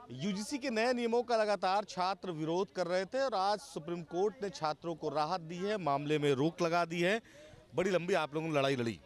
UGC के नए नियमों का लगातार छात्र विरोध कर रहे थे और आज सुप्रीम कोर्ट ने छात्रों को राहत दी है, मामले में रोक लगा दी है। बड़ी लंबी आप लोगों ने लड़ाई लड़ी।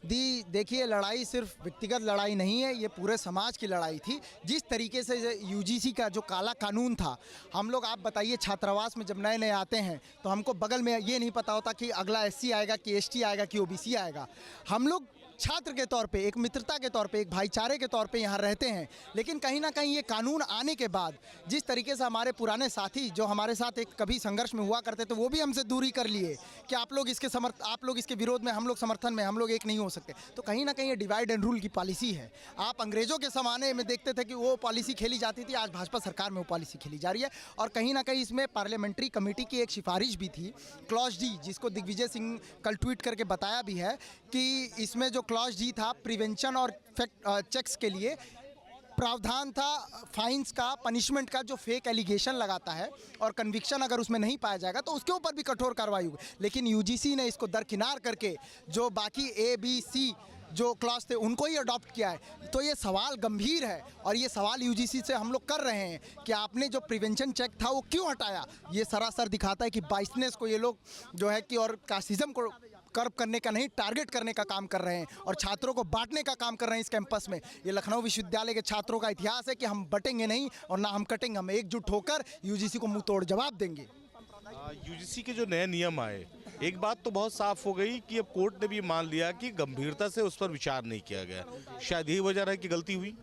देखिए, लड़ाई सिर्फ व्यक्तिगत लड़ाई नहीं है, ये पूरे समाज की लड़ाई थी। जिस तरीके से यूजीसी का जो काला कानून था, हम लोग, आप बताइए, छात्रावास में जब नए नए आते हैं तो हमको बगल में ये नहीं पता होता कि अगला एससी आएगा कि एसटी आएगा कि ओबीसी आएगा। हम लोग छात्र के तौर पे, एक मित्रता के तौर पे, एक भाईचारे के तौर पे यहाँ रहते हैं। लेकिन कहीं ना कहीं ये कानून आने के बाद जिस तरीके से हमारे पुराने साथी जो हमारे साथ एक कभी संघर्ष में हुआ करते थे, वो भी हमसे दूरी कर लिए कि आप लोग इसके विरोध में, हम लोग समर्थन में, हम लोग एक नहीं हो सकते। तो कहीं ना कहीं ये डिवाइड एंड रूल की पॉलिसी है। आप अंग्रेजों के ज़माने में देखते थे कि वो पॉलिसी खेली जाती थी, आज भाजपा सरकार में वो पॉलिसी खेली जा रही है। और कहीं ना कहीं इसमें पार्लियामेंट्री कमेटी की एक सिफारिश भी थी, क्लॉज डी, जिसको दिग्विजय सिंह कल ट्वीट करके बताया भी है कि इसमें जो क्लॉज डी था, प्रिवेंशन और चेक्स के लिए प्रावधान था फाइन्स का, पनिशमेंट का, जो फेक एलिगेशन लगाता है और कन्विक्शन अगर उसमें नहीं पाया जाएगा तो उसके ऊपर भी कठोर कार्रवाई होगी। लेकिन यूजीसी ने इसको दरकिनार करके जो बाकी ABC जो क्लास थे उनको ही अडॉप्ट किया है। तो ये सवाल गंभीर है और ये सवाल यूजीसी से हम लोग कर रहे हैं कि आपने जो प्रिवेंशन चेक था वो क्यों हटाया। ये सरासर दिखाता है कि बाइसनेस को ये लोग जो है कि और कास्टिज्म को कर्व करने का नहीं, टारगेट करने का काम कर रहे हैं और छात्रों को बांटने का काम कर रहे हैं इस कैंपस में। ये लखनऊ विश्वविद्यालय के छात्रों का इतिहास है कि हम बटेंगे नहीं और ना हम कटेंगे, हम एकजुट होकर यूजीसी को मुंह तोड़ जवाब देंगे। यूजीसी के जो नए नियम आए, एक बात तो बहुत साफ हो गई कि अब कोर्ट ने भी मान लिया कि गंभीरता से उस पर विचार नहीं किया गया। शायद यही वजह है कि गलती हुई।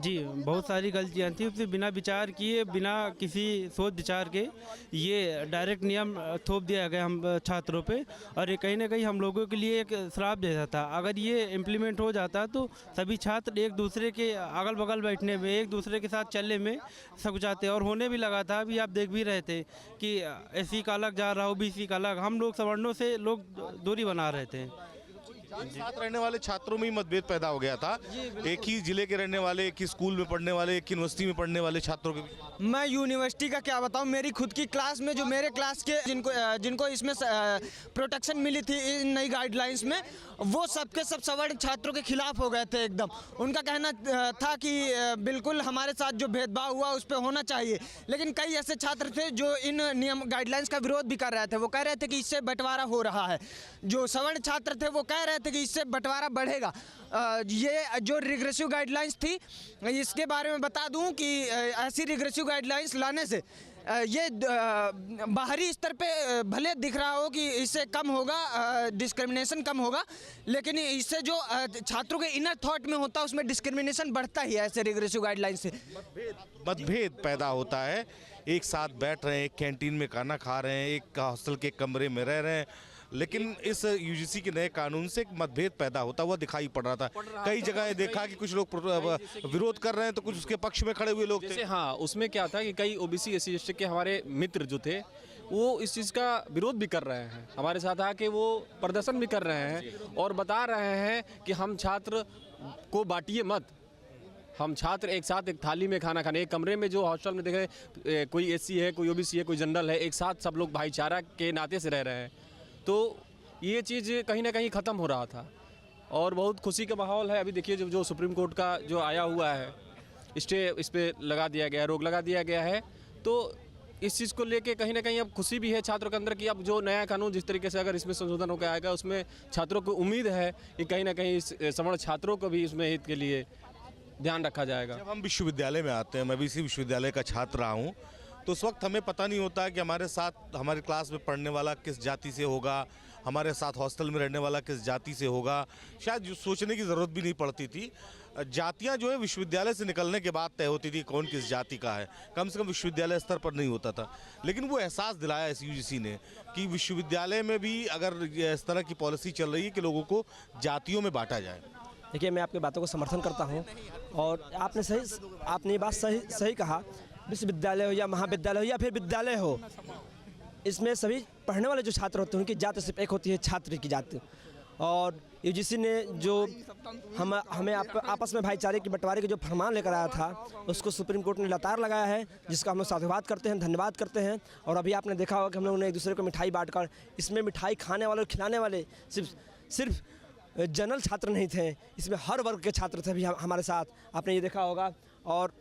जी, बहुत सारी गलतियाँ थी, उससे बिना विचार किए, बिना किसी सोच विचार के ये डायरेक्ट नियम थोप दिया गया हम छात्रों पे। और ये कहीं ना कहीं हम लोगों के लिए एक श्राप जैसा था। अगर ये इम्प्लीमेंट हो जाता तो सभी छात्र एक दूसरे के अगल बगल बैठने में, एक दूसरे के साथ चलने में सक जाते और होने भी लगा था। अभी आप देख भी रहे थे कि एससी का अलग जा रहा, ओबीसी का अलग, हम लोग सवर्णों से लोग दूरी बना रहे थे। साथ रहने वाले छात्रों में ही मतभेद पैदा हो गया था। एक ही जिले के रहने वाले, एक ही स्कूल में पढ़ने वाले, एक यूनिवर्सिटी में पढ़ने वाले छात्रों के। मैं यूनिवर्सिटी का क्या बताऊं, मेरी खुद की क्लास में जो मेरे क्लास के जिनको इसमें प्रोटेक्शन मिली थी इन नई गाइडलाइंस में, वो सबके सब सवर्ण छात्रों के खिलाफ हो गए थे एकदम। उनका कहना था कि बिल्कुल हमारे साथ जो भेदभाव हुआ उस पर होना चाहिए। लेकिन कई ऐसे छात्र थे जो इन नियम गाइडलाइंस का विरोध भी कर रहे थे। वो कह रहे थे कि इससे बंटवारा हो रहा है। जो सवर्ण छात्र थे वो कह रहे थे कि इससे बंटवारा बढ़ेगा। ये जो रिग्रेसिव गाइडलाइंस थी, इसके बारे में बता दूं कि ऐसी रिग्रेसिव गाइडलाइंस लाने से ये बाहरी स्तर पे भले दिख रहा हो कि इससे कम होगा, डिस्क्रिमिनेशन कम होगा, लेकिन इससे जो छात्रों के इनर थॉट में होता है उसमें डिस्क्रिमिनेशन बढ़ता ही है। ऐसे रिग्रेसिव गाइडलाइन से मतभेद पैदा होता है। एक साथ बैठ रहे हैं, एक कैंटीन में खाना खा रहे हैं, एक हॉस्टल के कमरे में रह रहे हैं, लेकिन इस यूजीसी के नए कानून से एक मतभेद पैदा होता हुआ दिखाई पड़ रहा था। कई जगह देखा कि कुछ लोग विरोध कर रहे हैं तो कुछ उसके पक्ष में खड़े हुए लोग थे। हाँ, उसमें क्या था कि कई ओबीसी एससी एसटी के हमारे मित्र जो थे वो इस चीज़ का विरोध भी कर रहे हैं, हमारे साथ आके वो प्रदर्शन भी कर रहे हैं और बता रहे हैं कि हम छात्र को बांटिए मत, हम छात्र एक साथ एक थाली में खाना खाने, एक कमरे में, जो हॉस्टल में देख रहे, कोई एससी है, कोई ओबीसी है, कोई जनरल है, एक साथ सब लोग भाईचारा के नाते से रह रहे हैं। तो ये चीज़ कहीं ना कहीं ख़त्म हो रहा था और बहुत खुशी का माहौल है। अभी देखिए जो सुप्रीम कोर्ट का जो आया हुआ है स्टे, इस पर लगा दिया गया, रोक लगा दिया गया है। तो इस चीज़ को लेके कहीं ना कहीं अब खुशी भी है छात्रों के अंदर कि अब जो नया कानून जिस तरीके से अगर इसमें संशोधन होकर आएगा उसमें छात्रों को उम्मीद है कि कहीं ना कहीं सवर्ण छात्रों को भी इसमें हित के लिए ध्यान रखा जाएगा। जब हम विश्वविद्यालय में आते हैं, मैं भी इसी विश्वविद्यालय का छात्र रहा हूँ, तो उस वक्त हमें पता नहीं होता कि हमारे साथ हमारे क्लास में पढ़ने वाला किस जाति से होगा, हमारे साथ हॉस्टल में रहने वाला किस जाति से होगा। शायद सोचने की ज़रूरत भी नहीं पड़ती थी। जातियां जो है विश्वविद्यालय से निकलने के बाद तय होती थी कौन किस जाति का है, कम से कम विश्वविद्यालय स्तर पर नहीं होता था। लेकिन वो एहसास दिलाया इस यूजीसी ने कि विश्वविद्यालय में भी अगर इस तरह की पॉलिसी चल रही है कि लोगों को जातियों में बांटा जाए। देखिए, मैं आपकी बातों को समर्थन करता हूँ और आपने ये बात सही कहा। विश्वविद्यालय हो या महाविद्यालय हो या फिर विद्यालय हो, इसमें सभी पढ़ने वाले जो छात्र होते हैं उनकी जात सिर्फ एक होती है, छात्र की जात। और यूजीसी ने जो हमें आपस में भाईचारे की बंटवारे के जो फरमान लेकर आया था उसको सुप्रीम कोर्ट ने लतार लगाया है, जिसका हम लोग साधुवाद करते हैं, धन्यवाद करते हैं। और अभी आपने देखा होगा कि हम लोगों ने एक दूसरे को मिठाई बांटकर, इसमें मिठाई खाने वाले और खिलाने वाले सिर्फ जनरल छात्र नहीं थे, इसमें हर वर्ग के छात्र थे भी हमारे साथ, आपने ये देखा होगा। और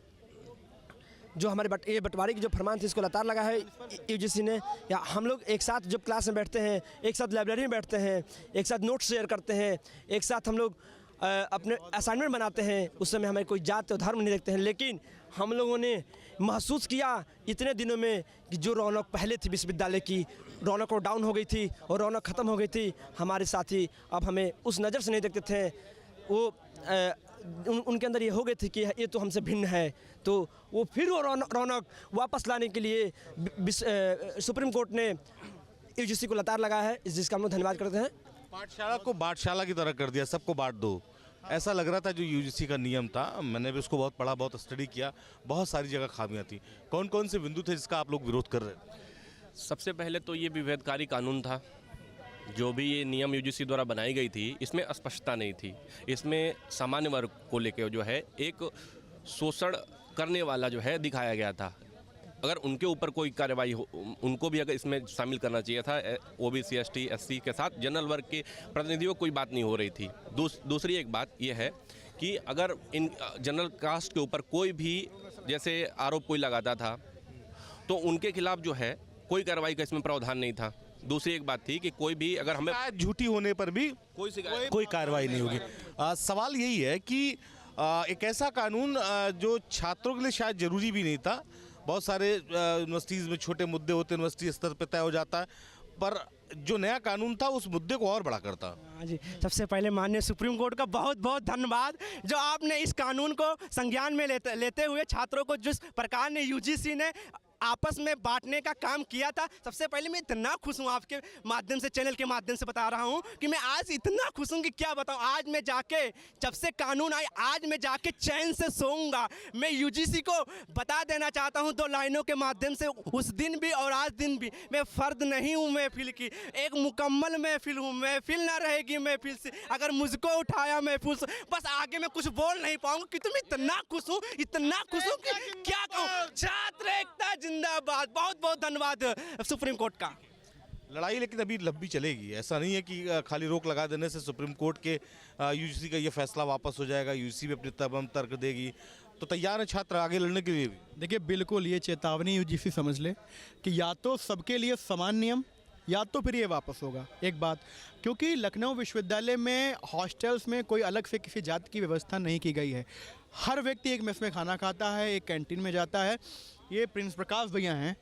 जो हमारे ये बंटवारे की जो फरमान थी इसको लगातार लगा है यूजीसी ने। या हम लोग एक साथ जब क्लास में बैठते हैं, एक साथ लाइब्रेरी में बैठते हैं, एक साथ नोट्स शेयर करते हैं, एक साथ हम लोग अपने असाइनमेंट बनाते हैं, उस समय हमें कोई जात और धर्म नहीं देखते हैं। लेकिन हम लोगों ने महसूस किया इतने दिनों में कि जो रौनक पहले थी विश्वविद्यालय की, रौनक वो डाउन हो गई थी और रौनक ख़त्म हो गई थी। हमारे साथी अब हमें उस नज़र से नहीं देखते थे, वो उनके अंदर ये हो गई थी कि ये तो हमसे भिन्न है। तो वो फिर वो रौनक वापस लाने के लिए सुप्रीम कोर्ट ने यूजीसी को लगातार लगाया है, जिसका हम लोग धन्यवाद करते हैं। पाठशाला को बाटशाला की तरह कर दिया, सबको बांट दो, ऐसा लग रहा था जो यूजीसी का नियम था। मैंने भी उसको बहुत पढ़ा, बहुत स्टडी किया, बहुत सारी जगह खामियां थी। कौन कौन से बिंदु थे जिसका आप लोग विरोध कर रहे थे? सबसे पहले तो ये विभेदकारी कानून था। जो भी ये नियम यूजीसी द्वारा बनाई गई थी, इसमें अस्पष्टता नहीं थी। इसमें सामान्य वर्ग को लेकर जो है एक शोषण करने वाला जो है दिखाया गया था। अगर उनके ऊपर कोई कार्रवाई हो, उनको भी अगर इसमें शामिल करना चाहिए था। ओबीसी, एसटी, एससी के साथ जनरल वर्ग के प्रतिनिधियों को कोई बात नहीं हो रही थी। दूसरी एक बात यह है कि अगर इन जनरल कास्ट के ऊपर कोई भी जैसे आरोप कोई लगाता था तो उनके खिलाफ जो है कोई कार्रवाई का इसमें प्रावधान नहीं था। दूसरी एक बात थी कि कोई भी अगर हमें झूठी होने पर भी कोई कार्रवाई नहीं होगी। सवाल यही है कि एक ऐसा कानून जो छात्रों के लिए शायद जरूरी भी नहीं था। बहुत सारे यूनिवर्सिटीज़ में छोटे मुद्दे होते, यूनिवर्सिटी स्तर पर तय हो जाता है, पर जो नया कानून था उस मुद्दे को और बड़ा करता। हाँ जी, सबसे पहले माननीय सुप्रीम कोर्ट का बहुत बहुत धन्यवाद, जो आपने इस कानून को संज्ञान में लेते हुए छात्रों को जिस प्रकार ने यूजीसी ने आपस में बांटने का काम किया था। सबसे पहले मैं इतना खुश हूँ, आपके माध्यम से, चैनल के माध्यम से बता रहा हूँ कि मैं आज इतना खुश हूँ कि क्या बताऊँ। आज मैं जाके, जब से कानून आए, आज मैं जाके चैन से सोऊंगा। मैं यूजीसी को बता देना चाहता हूँ 2 लाइनों के माध्यम से, उस दिन भी और आज दिन भी मैं फ़र्द नहीं हूँ महफिल की, एक मुकम्मल महफिल हूँ। महफिल ना रहेगी महफिल से अगर मुझको उठाया महफिल से। बस आगे मैं कुछ बोल नहीं पाऊँगा कि तुम इतना खुश हूँ कि क्या कहूँ। छात्र एकता जिंदाबाद। बहुत बहुत धन्यवाद सुप्रीम कोर्ट का। लड़ाई लेकिन अभी लंबी चलेगी। ऐसा नहीं है कि खाली रोक लगा देने से सुप्रीम कोर्ट के यूजीसी का ये फैसला वापस हो जाएगा, यूजीसी भी अपनी तमाम तर्क देगी। तो तैयार है छात्र आगे लड़ने के लिए भी? देखिए, बिल्कुल ये चेतावनी यूजीसी समझ ले कि या तो सबके लिए समान नियम, या तो फिर ये वापस होगा। एक बात, क्योंकि लखनऊ विश्वविद्यालय में हॉस्टल्स में कोई अलग से किसी जात की व्यवस्था नहीं की गई है। हर व्यक्ति एक मेस में खाना खाता है, एक कैंटीन में जाता है। ये प्रिंस प्रकाश भैया हैं,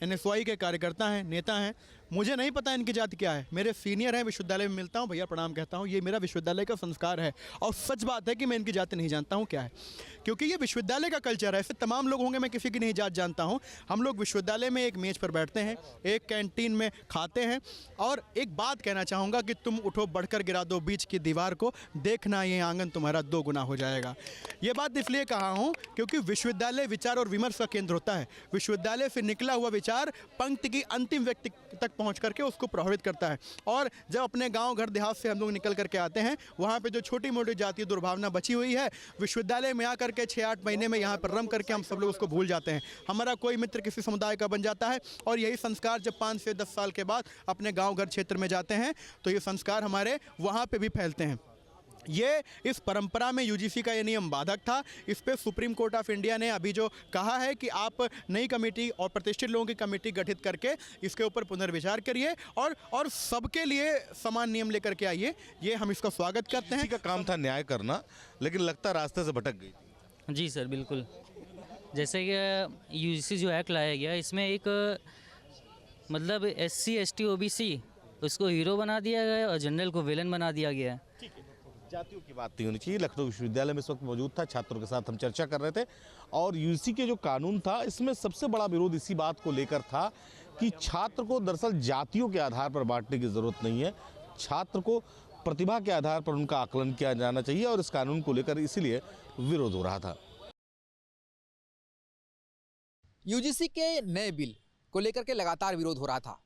एनएसवाई के कार्यकर्ता हैं, नेता हैं। मुझे नहीं पता इनकी जाति क्या है, मेरे सीनियर हैं, विश्वविद्यालय में मिलता हूँ, भैया प्रणाम कहता हूँ। ये मेरा विश्वविद्यालय का संस्कार है और सच बात है कि मैं इनकी जाति नहीं जानता हूँ क्या है, क्योंकि ये विश्वविद्यालय का कल्चर है। ऐसे तमाम लोग होंगे, मैं किसी की नहीं जात जानता हूँ। हम लोग विश्वविद्यालय में एक मेज पर बैठते हैं, एक कैंटीन में खाते हैं। और एक बात कहना चाहूँगा कि तुम उठो बढ़कर गिरा दो बीच की दीवार को, देखना ये आंगन तुम्हारा 2 गुना हो जाएगा। ये बात इसलिए कहा हूँ क्योंकि विश्वविद्यालय विचार और विमर्श का केंद्र होता है। विश्वविद्यालय से निकला हुआ विचार पंक्ति की अंतिम व्यक्ति तक पहुँच करके उसको प्रभावित करता है। और जब अपने गांव घर देहात से हम लोग निकल करके आते हैं, वहाँ पे जो छोटी मोटी जातीय दुर्भावना बची हुई है, विश्वविद्यालय में आकर के 6-8 महीने में यहाँ पर रम करके हम सब लोग उसको भूल जाते हैं। हमारा कोई मित्र किसी समुदाय का बन जाता है और यही संस्कार जब 5 से 10 साल के बाद अपने गाँव घर क्षेत्र में जाते हैं तो ये संस्कार हमारे वहाँ पर भी फैलते हैं। ये इस परंपरा में यूजीसी का ये नियम बाधक था। इस पे सुप्रीम कोर्ट ऑफ इंडिया ने अभी जो कहा है कि आप नई कमेटी और प्रतिष्ठित लोगों की कमेटी गठित करके इसके ऊपर पुनर्विचार करिए और सबके लिए समान नियम लेकर के आइए। ये हम इसका स्वागत करते हैं। का काम था न्याय करना, लेकिन लगता रास्ते से भटक गई। जी सर, बिल्कुल। जैसे कि यूजीसी जो एक्ट लाया गया, इसमें एक मतलब SC, ST, OBC उसको हीरो बना दिया गया और जनरल को विलन बना दिया गया है। जातियों की बात नहीं होनी चाहिए। लखनऊ विश्वविद्यालय में इस वक्त मौजूद था, छात्रों के साथ हम चर्चा कर रहे थे और यूजीसी के जो कानून था इसमें सबसे बड़ा विरोध इसी बात को लेकर था कि छात्र को दरअसल जातियों के आधार पर बांटने की जरूरत नहीं है। छात्र को प्रतिभा के आधार पर उनका आकलन किया जाना चाहिए और इस कानून को लेकर इसीलिए विरोध हो रहा था। यूजीसी के नए बिल को लेकर के लगातार विरोध हो रहा था।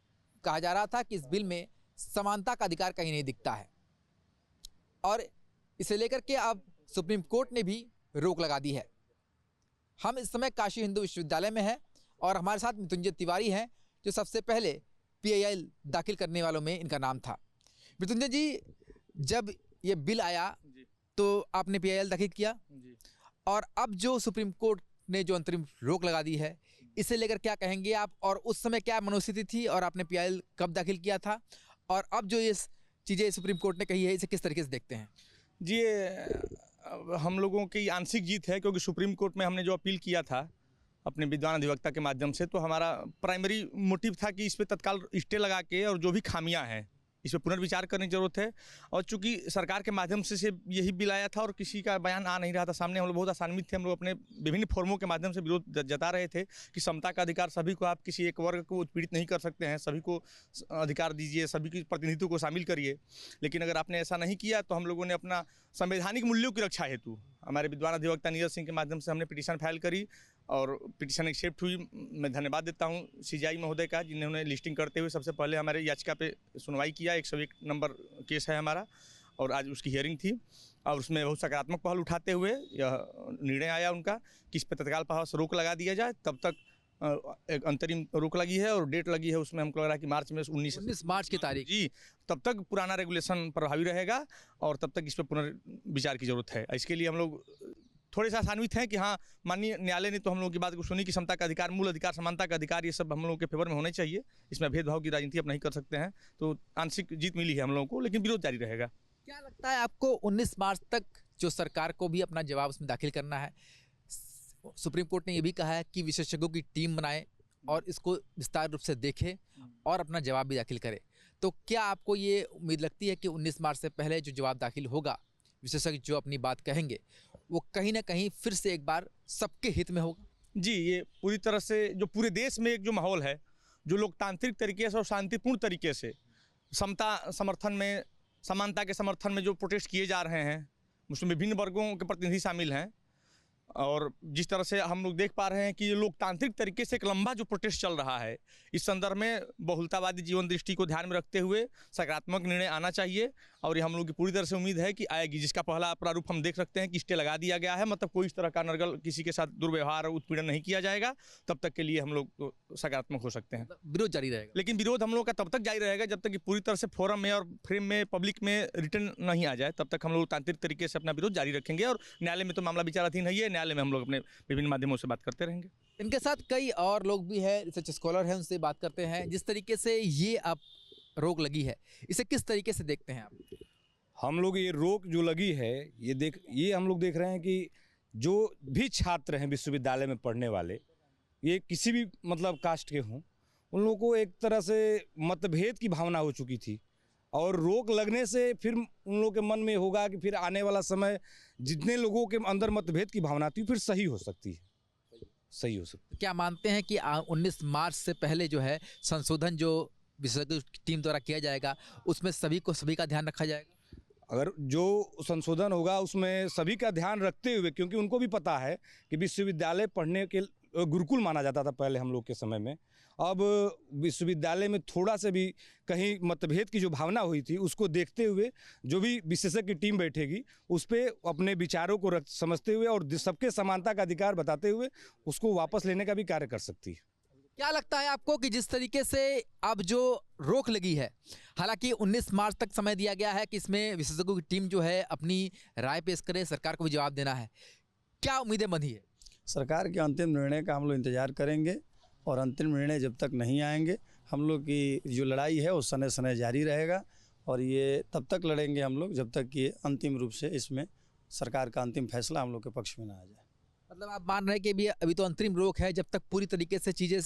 कहा जा रहा था कि इस बिल में समानता का अधिकार कहीं नहीं दिखता है और इसे लेकर के अब सुप्रीम कोर्ट ने भी रोक लगा दी है। हम इस समय काशी हिंदू विश्वविद्यालय में हैं और हमारे साथ मृत्युंजय तिवारी हैं, जो सबसे पहले PIL दाखिल करने वालों में इनका नाम था। मृत्युंजय जी, जब ये बिल आया तो आपने PIL दाखिल किया और अब जो सुप्रीम कोर्ट ने जो अंतरिम रोक लगा दी है, इसे लेकर क्या कहेंगे आप? और उस समय क्या मनोस्थिति थी और आपने पीआईएल कब दाखिल किया था, और अब जो ये चीज़ें सुप्रीम कोर्ट ने कही है, इसे किस तरीके से देखते हैं? जी, ये हम लोगों की आंशिक जीत है, क्योंकि सुप्रीम कोर्ट में हमने जो अपील किया था अपने विद्वान अधिवक्ता के माध्यम से, तो हमारा प्राइमरी मोटिव था कि इस पे तत्काल स्टे लगा के और जो भी खामियां हैं इस पर पुनर्विचार करने की जरूरत है। और चूंकि सरकार के माध्यम से यही बिल आया था और किसी का बयान आ नहीं रहा था सामने, हम लोग बहुत आसान्वित थे। हम लोग अपने विभिन्न फोरमों के माध्यम से विरोध जता रहे थे कि समता का अधिकार सभी को, आप किसी एक वर्ग को उत्पीड़ित नहीं कर सकते हैं, सभी को अधिकार दीजिए, सभी की प्रतिनिधित्व को शामिल करिए। लेकिन अगर आपने ऐसा नहीं किया तो हम लोगों ने अपना संवैधानिक मूल्यों की रक्षा हेतु हमारे विद्वान अधिवक्ता नीरज सिंह के माध्यम से हमने पिटीशन फाइल करी और पिटीशन एक्सेप्ट हुई। मैं धन्यवाद देता हूं सीजेआई महोदय का, जिन्होंने लिस्टिंग करते हुए सबसे पहले हमारे याचिका पे सुनवाई किया। 101 नंबर केस है हमारा और आज उसकी हियरिंग थी और उसमें बहुत सकारात्मक पहल उठाते हुए यह निर्णय आया उनका कि इस पर तत्काल प्रभाव से रोक लगा दिया जाए। तब तक एक अंतरिम रोक लगी है और डेट लगी है, उसमें हमको लग रहा है कि मार्च में 19 मार्च की तारीख। जी, तब तक पुराना रेगुलेशन प्रभावी रहेगा और तब तक इस पर पुनर्विचार की जरूरत है। इसके लिए हम लोग थोड़े से आसान्वित हैं कि हाँ, माननीय न्यायालय ने तो हम लोगों की बात को सुनी कि समता का अधिकार, मूल अधिकार, समानता का अधिकार, ये सब हम लोगों के फेवर में होने चाहिए। इसमें भेदभाव की राजनीति अब नहीं कर सकते हैं, तो आंशिक जीत मिली है हम लोगों को, लेकिन विरोध जारी रहेगा। क्या लगता है आपको 19 मार्च तक जो सरकार को भी अपना जवाब उसमें दाखिल करना है? सुप्रीम कोर्ट ने ये भी कहा है कि विशेषज्ञों की टीम बनाए और इसको विस्तार रूप से देखे और अपना जवाब भी दाखिल करे। तो क्या आपको ये उम्मीद लगती है कि 19 मार्च से पहले जो जवाब दाखिल होगा, विशेषज्ञ जो अपनी बात कहेंगे, वो कहीं ना कहीं फिर से एक बार सबके हित में होगा? जी, ये पूरी तरह से जो पूरे देश में एक जो माहौल है, जो लोकतांत्रिक तरीके से और शांतिपूर्ण तरीके से समता समर्थन में, समानता के समर्थन में जो प्रोटेस्ट किए जा रहे हैं, उसमें विभिन्न वर्गों के प्रतिनिधि शामिल हैं और जिस तरह से हम लोग देख पा रहे हैं कि ये लोकतांत्रिक तरीके से एक लंबा जो प्रोटेस्ट चल रहा है, इस संदर्भ में बहुलतावादी जीवन दृष्टि को ध्यान में रखते हुए सकारात्मक निर्णय आना चाहिए और ये हम लोग की पूरी तरह से उम्मीद है कि आएगी, जिसका पहला प्रारूप हम देख सकते हैं कि स्टे लगा दिया गया है। मतलब कोई इस तरह का नरगल किसी के साथ दुर्व्यवहार और उत्पीड़न नहीं किया जाएगा, तब तक के लिए हम लोग सकारात्मक हो सकते हैं। विरोध जारी रहेगा, लेकिन विरोध हम लोग का तब तक जारी रहेगा जब तक कि पूरी तरह से फोरम में और फ्रेम में पब्लिक में रिटर्न नहीं आ जाए, तब तक हम लोग तांत्रिक तरीके से अपना विरोध जारी रखेंगे और न्यायालय में तो मामला विचाराधीन है, ये न्यायालय में हम लोग अपने विभिन्न माध्यमों से बात करते रहेंगे। इनके साथ कई और लोग भी हैं, रिसर्च स्कॉलर हैं, उनसे बात करते हैं। जिस तरीके से ये अब रोक लगी है, इसे किस तरीके से देखते हैं आप? हम लोग ये रोक जो लगी है, ये हम लोग देख रहे हैं कि जो भी छात्र हैं विश्वविद्यालय में पढ़ने वाले, ये किसी भी मतलब कास्ट के हों, उन लोगों को एक तरह से मतभेद की भावना हो चुकी थी और रोक लगने से फिर उन लोगों के मन में होगा कि फिर आने वाला समय जितने लोगों के अंदर मतभेद की भावना थी फिर सही हो सकती है, सही हो सकती है। क्या मानते हैं कि 19 मार्च से पहले जो है संशोधन जो विशेषज्ञ टीम द्वारा किया जाएगा, उसमें सभी का ध्यान रखा जाएगा? अगर जो संशोधन होगा उसमें सभी का ध्यान रखते हुए, क्योंकि उनको भी पता है कि विश्वविद्यालय पढ़ने के गुरुकुल माना जाता था पहले हम लोग के समय में, अब विश्वविद्यालय में थोड़ा से भी कहीं मतभेद की जो भावना हुई थी उसको देखते हुए जो भी विशेषज्ञ की टीम बैठेगी उस पर अपने विचारों को समझते हुए और सबके समानता का अधिकार बताते हुए उसको वापस लेने का भी कार्य कर सकती है। क्या लगता है आपको कि जिस तरीके से अब जो रोक लगी है, हालांकि 19 मार्च तक समय दिया गया है कि इसमें विशेषज्ञों की टीम जो है अपनी राय पेश करे, सरकार को भी जवाब देना है, क्या उम्मीदें बंधी है? सरकार के अंतिम निर्णय का हम लोग इंतजार करेंगे और अंतिम निर्णय जब तक नहीं आएंगे हम लोग की जो लड़ाई है वो सने सने जारी रहेगा और ये तब तक लड़ेंगे हम लोग जब तक कि अंतिम रूप से इसमें सरकार का अंतिम फैसला हम लोग के पक्ष में ना आ जाए। मतलब आप मान रहे हैं कि अभी तो अंतरिम रोक है, जब तक पूरी तरीके से चीज़ें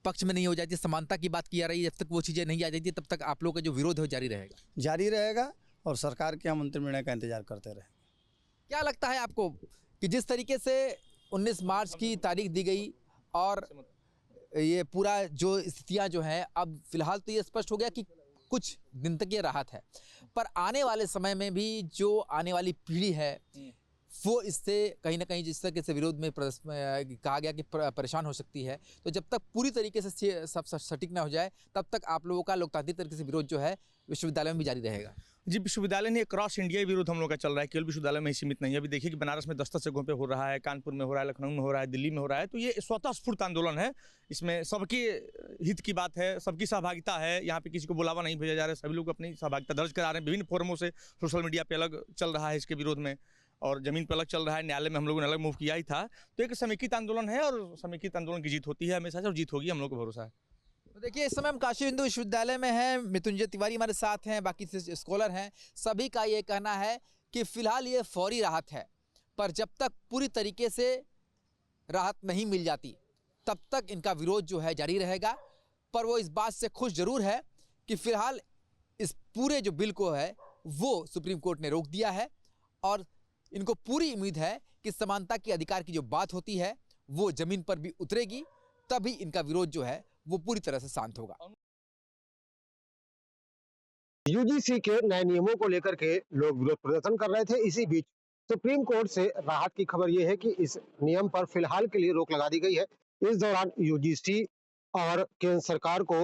पक्ष में नहीं हो जाती, समानता की बात की जा रही है, जब तक वो चीज़ें नहीं आ जाती तब तक आप लोगों का जो विरोध है जारी रहेगा और सरकार के हम अंतिम निर्णय का इंतजार करते रहेंगे। क्या लगता है आपको कि जिस तरीके से 19 मार्च की तारीख दी गई और ये पूरा जो स्थितियाँ जो हैं, अब फिलहाल तो ये स्पष्ट हो गया कि कुछ दिन तक ये राहत है, पर आने वाले समय में भी जो आने वाली पीढ़ी है वो इससे कहीं ना कहीं जिस तरीके से विरोध में कहा गया कि परेशान हो सकती है, तो जब तक पूरी तरीके से सब सटीक ना हो जाए तब तक आप लोगों का लोकतांत्रिक तरीके से विरोध जो है विश्वविद्यालय में भी जारी रहेगा। जी, विश्वविद्यालय ने क्रॉस इंडिया विरोध हम लोग का चल रहा है, केवल विश्वविद्यालय में ही सीमित नहीं है। अभी देखिए कि बनारस में 10 जगहों पे हो रहा है, कानपुर में हो रहा है, लखनऊ में हो रहा है, दिल्ली में हो रहा है, तो ये स्वतः स्फूर्त आंदोलन है। इसमें सबके हित की बात है, सबकी सहभागिता है, यहाँ पे किसी को बुलावा नहीं भेजा जा रहा है, सभी लोग अपनी सहभागिता दर्ज करा रहे हैं। विभिन्न फोरमों से सोशल मीडिया पे अलग चल रहा है इसके विरोध में और ज़मीन पर अलग चल रहा है, न्यायालय में हम लोगों ने अलग मूव किया ही था। तो एक समेकित आंदोलन है और समेकित आंदोलन की जीत होती है हमेशा से, और जीत होगी, हम लोग को भरोसा है। तो देखिए, इस समय हम काशी हिंदू विश्वविद्यालय में हैं, मृत्युंजय तिवारी हमारे साथ हैं, बाकी स्कॉलर हैं। सभी का ये कहना है कि फिलहाल ये फौरी राहत है, पर जब तक पूरी तरीके से राहत नहीं मिल जाती तब तक इनका विरोध जो है जारी रहेगा। पर वो इस बात से खुश जरूर है कि फिलहाल इस पूरे जो बिल को है वो सुप्रीम कोर्ट ने रोक दिया है, और इनको पूरी उम्मीद है कि समानता के अधिकार की जो बात होती है वो जमीन पर भी उतरेगी, तभी इनका विरोध जो है वो पूरी तरह से शांत होगा। यूजीसी के नए नियमों को लेकर के लोग विरोध प्रदर्शन कर रहे थे। इसी बीच सुप्रीम कोर्ट से राहत की खबर यह है कि इस नियम पर फिलहाल के लिए रोक लगा दी गई है। इस दौरान यूजीसी और केंद्र सरकार को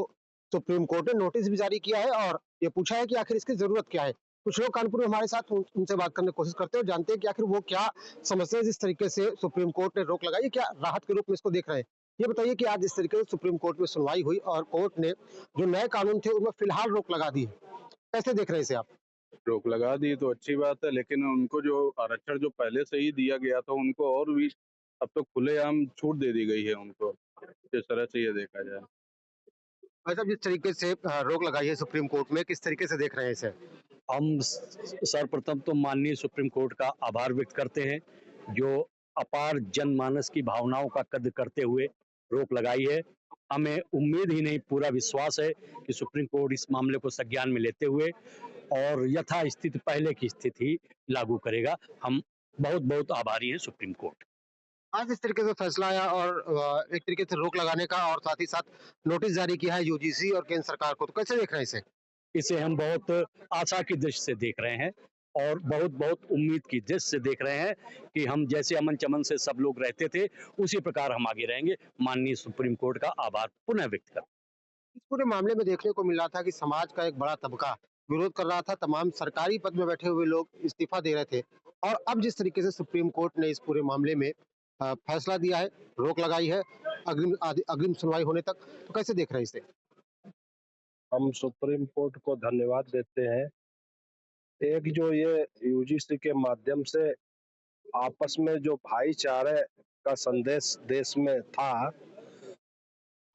सुप्रीम कोर्ट ने नोटिस भी जारी किया है और ये पूछा है कि आखिर इसकी जरूरत क्या है। कुछ लोग कानपुर में हमारे साथ उनसे बात करने की कोशिश करते हैं और जानते हैं कि आखिर वो क्या समस्या है जिस तरीके से सुप्रीम कोर्ट ने रोक लगाई, क्या राहत के रूप में इसको देख रहे हैं। ये बताइए कि आज इस तरीके से सुप्रीम कोर्ट में सुनवाई हुई और कोर्ट ने जो नए कानून थे उनमें फिलहाल रोक लगा दी है, कैसे देख रहे हैं इसे आप? रोक लगा दी तो अच्छी बात है, लेकिन उनको जो आरक्षण जो पहले से ही दिया गया था उनको और भी अब तो खुलेआम छूट दे दी गई है उनको, जिस तरह से ये देखा जाए। भाई साहब, जिस तरीके से रोक लगाई है सुप्रीम कोर्ट में, किस तरीके से देख रहे हैं इसे? हम सर्वप्रथम तो माननीय सुप्रीम कोर्ट का आभार व्यक्त करते हैं जो अपार जनमानस की भावनाओं का कद्र करते हुए रोक लगाई है। हमें उम्मीद ही नहीं, पूरा विश्वास है कि सुप्रीम कोर्ट इस मामले को संज्ञान में लेते हुए और यथास्थिति पहले की स्थिति लागू करेगा। हम बहुत बहुत आभारी हैं सुप्रीम कोर्ट। आज इस तरीके से फैसला आया और एक तरीके से रोक लगाने का और साथ ही साथ नोटिस जारी किया है यूजीसी और केंद्र सरकार को, तो कैसे देख रहे हैं इसे? इसे हम बहुत आशा की दृष्टि से देख रहे हैं और बहुत बहुत उम्मीद की दृष्टि से देख रहे हैं कि हम जैसे अमन चमन से सब लोग रहते थे उसी प्रकार हम आगे रहेंगे। माननीय सुप्रीम कोर्ट का आभार पुनः व्यक्त कर। इस पूरे मामले में देखने को मिल रहा था कि समाज का एक बड़ा तबका विरोध कर रहा था, तमाम सरकारी पद में बैठे हुए लोग इस्तीफा दे रहे थे, और अब जिस तरीके से सुप्रीम कोर्ट ने इस पूरे मामले में फैसला दिया है, रोक लगाई है अग्रिम सुनवाई होने तक, तो कैसे देख रहे हैं इसे? हम सुप्रीम कोर्ट को धन्यवाद देते हैं। एक जो ये यूजीसी के माध्यम से आपस में जो भाईचारे का संदेश देश में था,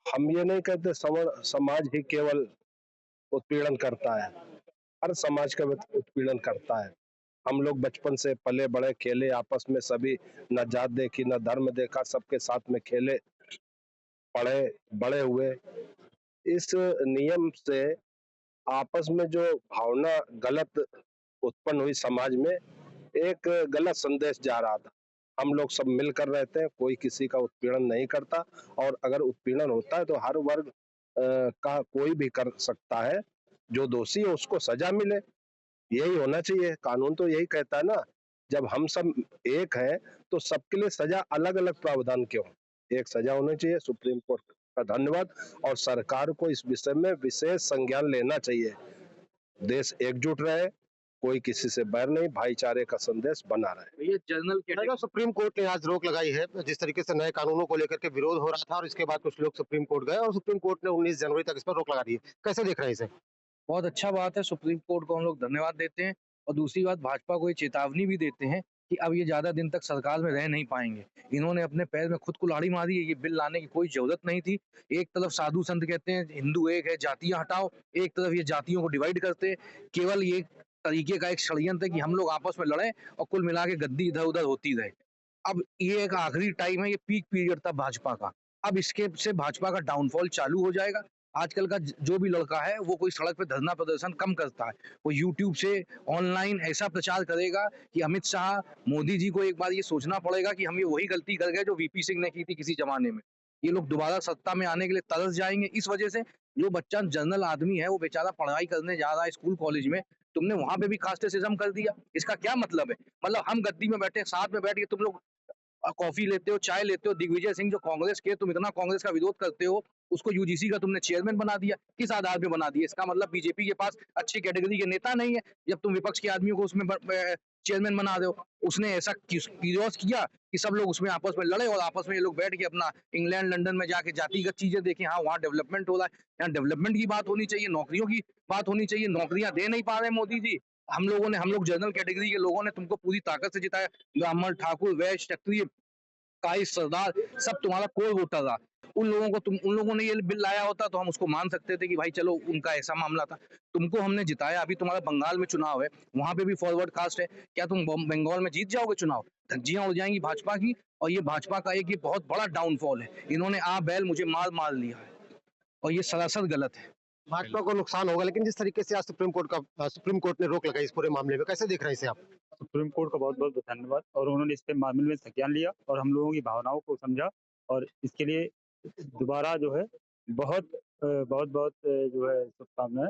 हम ये नहीं कहते समाज ही केवल उत्पीड़न करता है, हर समाज का उत्पीड़न करता है। हम लोग बचपन से पले बड़े खेले आपस में, सभी न जात देखी न धर्म देखा, सबके साथ में खेले पढ़े बड़े हुए। इस नियम से आपस में जो भावना गलत उत्पन्न हुई समाज में, एक गलत संदेश जा रहा था। हम लोग सब मिलकर रहते हैं, कोई किसी का उत्पीड़न नहीं करता, और अगर उत्पीड़न होता है तो हर वर्ग का कोई भी कर सकता है। जो दोषी है उसको सजा मिले, यही होना चाहिए। कानून तो यही कहता है ना, जब हम सब एक हैं तो सबके लिए सजा अलग अलग प्रावधान क्यों, एक सजा होनी चाहिए। सुप्रीम कोर्ट का धन्यवाद, और सरकार को इस विषय में विशेष संज्ञान लेना चाहिए। देश एकजुट रहे, कोई किसी से बैर नहीं, भाईचारे का संदेश बना रहे। ये जनरल सुप्रीम कोर्ट ने आज रोक लगाई है, जिस तरीके से नए कानूनों को लेकर के विरोध हो रहा था और इसके बाद कुछ लोग सुप्रीम कोर्ट गए और सुप्रीम कोर्ट ने 19 जनवरी तक इस पर रोक लगा दी है, कैसे देख रहे हैं इसे? बहुत अच्छा बात है, सुप्रीम कोर्ट को हम लोग धन्यवाद देते हैं। और दूसरी बात, भाजपा को ये चेतावनी भी देते हैं कि अब ये ज्यादा दिन तक सरकार में रह नहीं पाएंगे। इन्होंने अपने पैर में खुद कुल्हाड़ी मारी है, ये बिल लाने की कोई जरूरत नहीं थी। एक तरफ साधु संत कहते हैं हिंदू एक है, जातियां हटाओ, एक तरफ ये जातियों को डिवाइड करते हैं। केवल ये तरीके का एक षड्यंत्र है कि हम लोग आपस में लड़ें और कुल मिला के गद्दी इधर उधर होती रहे। अब ये एक आखिरी टाइम है, ये पीक पीरियड था भाजपा का, अब इसके से भाजपा का डाउनफॉल चालू हो जाएगा। आजकल का जो भी लड़का है वो कोई सड़क पे धरना प्रदर्शन कम करता है, वो यूट्यूब से ऑनलाइन ऐसा प्रचार करेगा कि अमित शाह मोदी जी को एक बार ये सोचना पड़ेगा कि हम ये वही गलती कर गए जो वीपी सिंह ने की थी किसी जमाने में। ये लोग दोबारा सत्ता में आने के लिए तरस जाएंगे। इस वजह से जो बच्चा जनरल आदमी है वो बेचारा पढ़ाई करने जा रहा है स्कूल कॉलेज में, तुमने वहां पे भी कास्टिज्म कर दिया, इसका क्या मतलब है? मतलब हम गद्दी में बैठे साथ में बैठ के तुम लोग कॉफी लेते हो, चाय लेते हो। दिग्विजय सिंह जो कांग्रेस के, तुम इतना कांग्रेस का विरोध करते हो, उसको यूजीसी का तुमने चेयरमैन बना दिया, किस आधार पे बना दिया? इसका मतलब बीजेपी के पास अच्छी कैटेगरी के नेता नहीं है जब तुम विपक्ष के आदमियों को उसमें चेयरमैन बना दो। उसने ऐसा क्यूरियस किया कि सब लोग उसमें आपस में लड़े और आपस में ये लोग बैठ के अपना इंग्लैंड लंदन में जाके जातिगत चीजें देखें। हाँ, वहाँ डेवलपमेंट हो रहा है, यहाँ डेवलपमेंट की बात होनी चाहिए, नौकरियों की बात होनी चाहिए। नौकरियां दे नहीं पा रहे मोदी जी, हम लोग जनरल कैटेगरी के लोगों ने तुमको पूरी ताकत से जिताया। ब्राह्मण, ठाकुर, वैश्य, क्षत्रिय, काई, सरदार सब तुम्हारा कोर वोटर रहा। उन लोगों ने ये बिल लाया होता तो हम उसको मान सकते थे कि भाई चलो उनका ऐसा मामला था। तुमको हमने जिताया। अभी तुम्हारा बंगाल में चुनाव है, वहां पे भी फॉरवर्ड कास्ट है। क्या तुम बंगाल में जीत जाओगे चुनाव? धज्जियां उड़ जाएंगी भाजपा की। और ये भाजपा का एक ये बहुत बड़ा डाउनफॉल है। इन्होंने बैल मुझे मार लिया है और ये सरासर गलत है। भाजपा को नुकसान होगा, लेकिन जिस तरीके से आज सुप्रीम कोर्ट ने रोक लगाई इस पूरे मामले में, कैसे देख रहे हैं इसे आप? सुप्रीम कोर्ट का बहुत बहुत धन्यवाद, और उन्होंने इस पे मामले में संज्ञान लिया और हम लोगों की भावनाओं को समझा, और इसके लिए दोबारा जो है बहुत जो है शुभकामनाएं।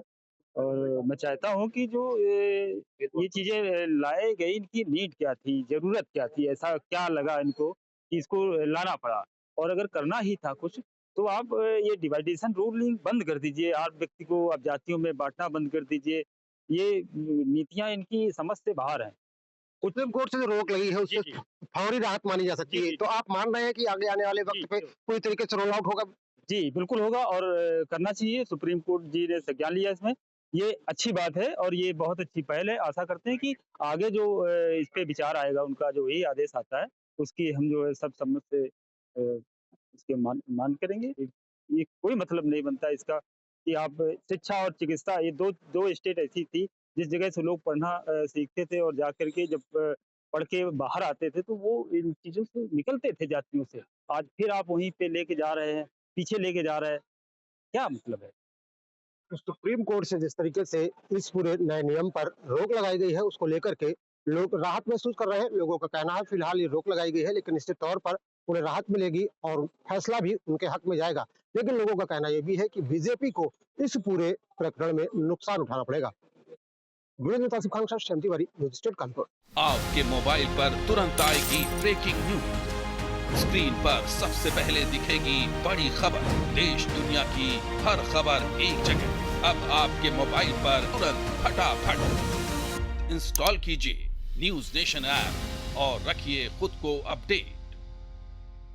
और मैं चाहता हूं कि जो ये चीजें लाए गई, इनकी नीड क्या थी, जरूरत क्या थी, ऐसा क्या लगा इनको कि इसको लाना पड़ा। और अगर करना ही था कुछ तो आप ये डिवाइडेशन रूलिंग बंद कर दीजिए, आप व्यक्ति को आप जातियों में बांटना बंद कर दीजिए। ये नीतियां इनकी समझ से बाहर हैं। सुप्रीम कोर्ट से जो रोक लगी है उससे फौरी राहत मानी जा सकती है, तो आप मान रहे हैं कि आगे आने वाले वक्त पे पूरी तरीके से रोल आउट होगा? जी बिल्कुल होगा, और करना चाहिए। सुप्रीम कोर्ट जी ने संज्ञान लिया इसमें, ये अच्छी बात है और ये बहुत अच्छी पहल है। आशा करते हैं कि आगे जो इस पे विचार आएगा, उनका जो ये आदेश आता है उसकी हम जो है सब सम्मत से इसके मान करेंगे। ये कोई मतलब नहीं बनता इसका कि आप शिक्षा और चिकित्सा, ये दो स्टेट ऐसी थी जिस जगह से लोग पढ़ना सीखते थे, और जाकर के जब पढ़ के बाहर आते थे तो वो इन चीज़ों से निकलते थे, जातियों से। आज फिर आप वहीं पे लेके जा रहे हैं, पीछे लेके जा रहे हैं, क्या मतलब है? सुप्रीम कोर्ट से जिस तरीके से इस पूरे नए नियम पर रोक लगाई गई है, उसको लेकर के लोग राहत महसूस कर रहे हैं। लोगों का कहना है फिलहाल ये रोक लगाई गई है, लेकिन निश्चित तौर पर उन्हें राहत मिलेगी और फैसला भी उनके हक में जाएगा। लेकिन लोगों का कहना यह भी है कि बीजेपी को इस पूरे प्रकरण में नुकसान उठाना पड़ेगा। Khan, Shyam Tiwari, news state Kanpur. आपके मोबाइल पर तुरंत आएगी ब्रेकिंग न्यूज, स्क्रीन पर सबसे पहले दिखेगी बड़ी खबर, देश दुनिया की हर खबर एक जगह। अब आपके मोबाइल पर तुरंत फटाफट इंस्टॉल कीजिए न्यूज़ नेशन ऐप और रखिए खुद को अपडेट।